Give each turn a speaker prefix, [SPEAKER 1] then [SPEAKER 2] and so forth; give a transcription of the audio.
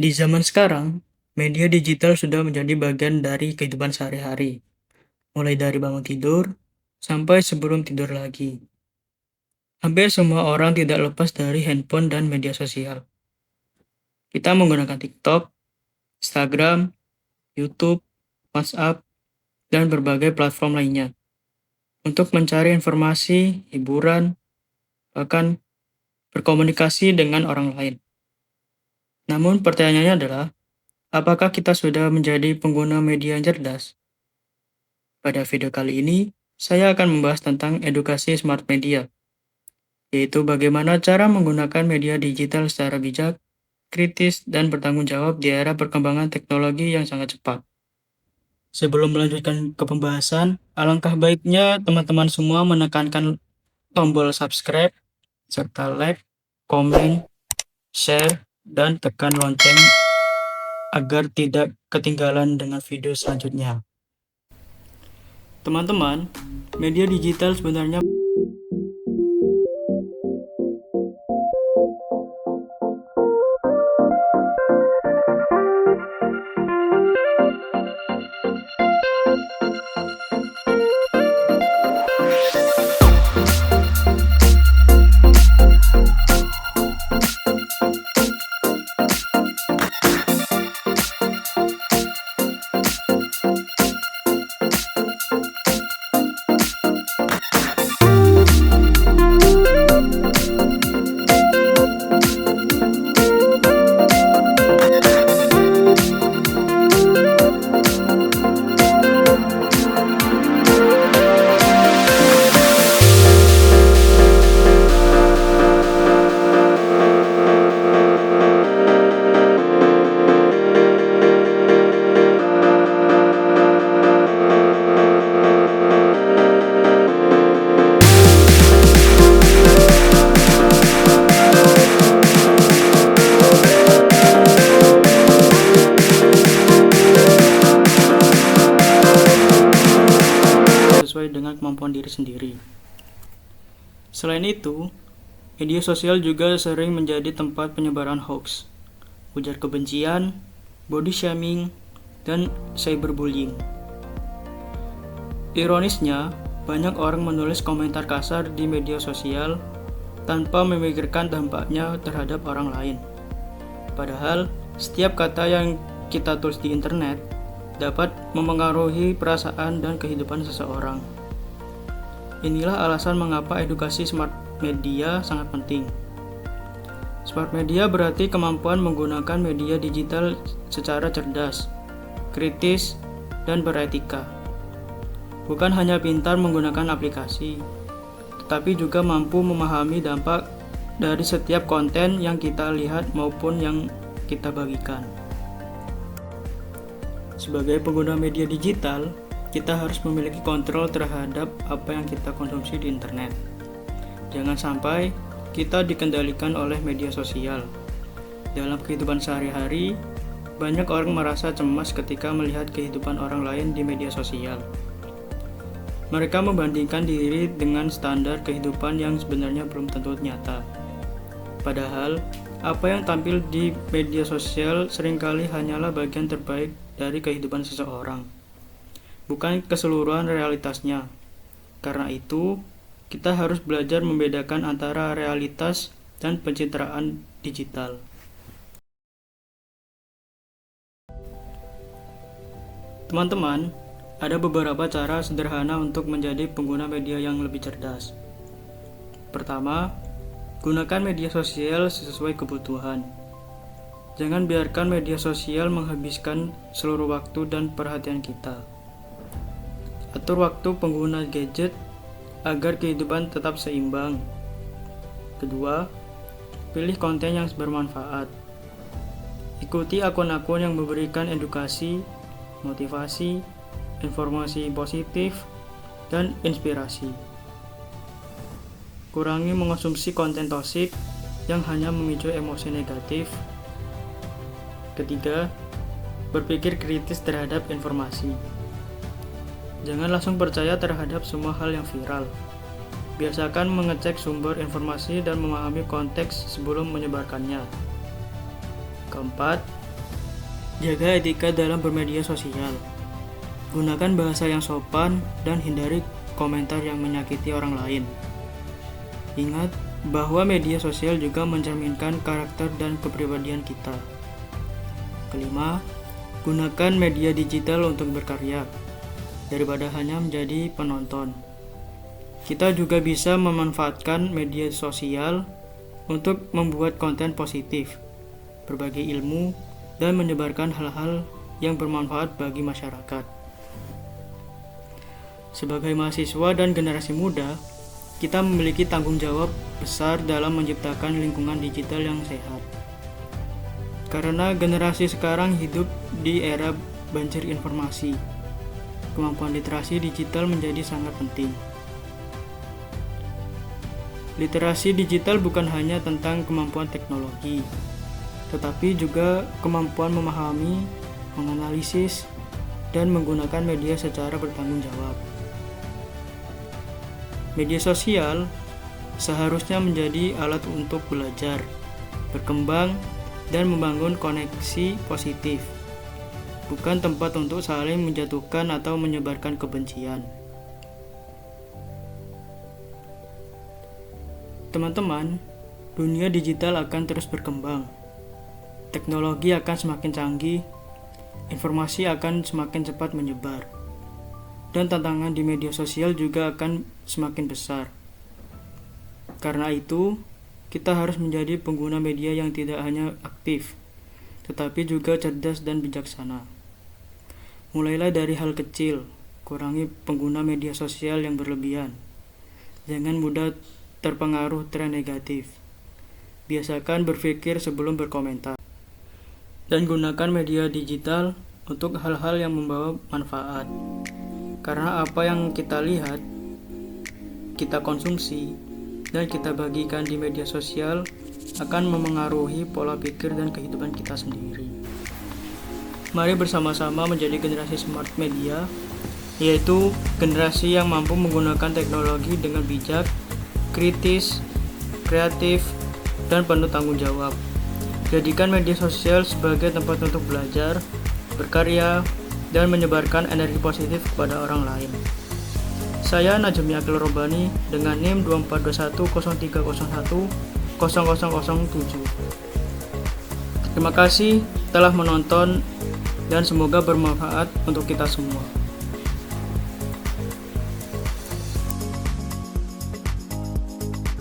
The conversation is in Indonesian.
[SPEAKER 1] Di zaman sekarang, media digital sudah menjadi bagian dari kehidupan sehari-hari, mulai dari bangun tidur sampai sebelum tidur lagi. Hampir semua orang tidak lepas dari handphone dan media sosial. Kita menggunakan TikTok, Instagram, YouTube, WhatsApp, dan berbagai platform lainnya untuk mencari informasi, hiburan, bahkan berkomunikasi dengan orang lain. Namun pertanyaannya adalah, apakah kita sudah menjadi pengguna media yang cerdas? Pada video kali ini, saya akan membahas tentang edukasi smart media, yaitu bagaimana cara menggunakan media digital secara bijak, kritis, dan bertanggung jawab di era perkembangan teknologi yang sangat cepat. Sebelum melanjutkan ke pembahasan, alangkah baiknya teman-teman semua menekankan tombol subscribe, serta like, komen, share, dan tekan lonceng agar tidak ketinggalan dengan video selanjutnya. Teman-teman, media digital sebenarnya sesuai dengan kemampuan diri sendiri. Selain itu, media sosial juga sering menjadi tempat penyebaran hoax, ujar kebencian, body shaming, dan cyberbullying. Ironisnya, banyak orang menulis komentar kasar di media sosial tanpa memikirkan dampaknya terhadap orang lain. Padahal, setiap kata yang kita tulis di internet dapat memengaruhi perasaan dan kehidupan seseorang. Inilah alasan mengapa edukasi smart media sangat penting. Smart media berarti kemampuan menggunakan media digital secara cerdas, kritis, dan beretika. Bukan hanya pintar menggunakan aplikasi, tetapi juga mampu memahami dampak dari setiap konten yang kita lihat maupun yang kita bagikan. Sebagai pengguna media digital, kita harus memiliki kontrol terhadap apa yang kita konsumsi di internet. Jangan sampai kita dikendalikan oleh media sosial. Dalam kehidupan sehari-hari, banyak orang merasa cemas ketika melihat kehidupan orang lain di media sosial. Mereka membandingkan diri dengan standar kehidupan yang sebenarnya belum tentu nyata. Padahal, apa yang tampil di media sosial seringkali hanyalah bagian terbaik dari kehidupan seseorang, bukan keseluruhan realitasnya. Karena itu, kita harus belajar membedakan antara realitas dan pencitraan digital. Teman-teman, ada beberapa cara sederhana untuk menjadi pengguna media yang lebih cerdas. Pertama, gunakan media sosial sesuai kebutuhan. Jangan biarkan media sosial menghabiskan seluruh waktu dan perhatian kita. Atur waktu pengguna gadget agar kehidupan tetap seimbang. Kedua, pilih konten yang bermanfaat. Ikuti akun-akun yang memberikan edukasi, motivasi, informasi positif, dan inspirasi. Kurangi mengonsumsi konten toksik yang hanya memicu emosi negatif. Ketiga, berpikir kritis terhadap informasi. Jangan langsung percaya terhadap semua hal yang viral. Biasakan mengecek sumber informasi dan memahami konteks sebelum menyebarkannya. Keempat, Jaga etika dalam bermedia sosial. Gunakan bahasa yang sopan dan hindari komentar yang menyakiti orang lain. Ingat bahwa media sosial juga mencerminkan karakter dan kepribadian kita. Kelima, gunakan media digital untuk berkarya daripada hanya menjadi penonton. Kita juga bisa memanfaatkan media sosial untuk membuat konten positif, berbagi ilmu, dan menyebarkan hal-hal yang bermanfaat bagi masyarakat. Sebagai mahasiswa dan generasi muda, kita memiliki tanggung jawab besar dalam menciptakan lingkungan digital yang sehat. Karena generasi sekarang hidup di era banjir informasi, kemampuan literasi digital menjadi sangat penting. Literasi digital bukan hanya tentang kemampuan teknologi, tetapi juga kemampuan memahami, menganalisis, dan menggunakan media secara bertanggung jawab. Media sosial seharusnya menjadi alat untuk belajar, berkembang, dan membangun koneksi positif, bukan tempat untuk saling menjatuhkan atau menyebarkan kebencian. Teman-teman, dunia digital akan terus berkembang. Teknologi akan semakin canggih, informasi akan semakin cepat menyebar, dan tantangan di media sosial juga akan semakin besar. Karena itu, kita harus menjadi pengguna media yang tidak hanya aktif, tetapi juga cerdas dan bijaksana. Mulailah dari hal kecil, kurangi pengguna media sosial yang berlebihan. Jangan mudah terpengaruh tren negatif. Biasakan berpikir sebelum berkomentar. Dan gunakan media digital untuk hal-hal yang membawa manfaat. Karena apa yang kita lihat, kita konsumsi, dan kita bagikan di media sosial akan memengaruhi pola pikir dan kehidupan kita sendiri. Mari bersama-sama menjadi generasi smart media, yaitu generasi yang mampu menggunakan teknologi dengan bijak, kritis, kreatif, dan penuh tanggung jawab. Jadikan media sosial sebagai tempat untuk belajar, berkarya, dan menyebarkan energi positif kepada orang lain. Saya Najmi Akil Robani dengan NIM 242103010007. Terima kasih telah menonton dan semoga bermanfaat untuk kita semua.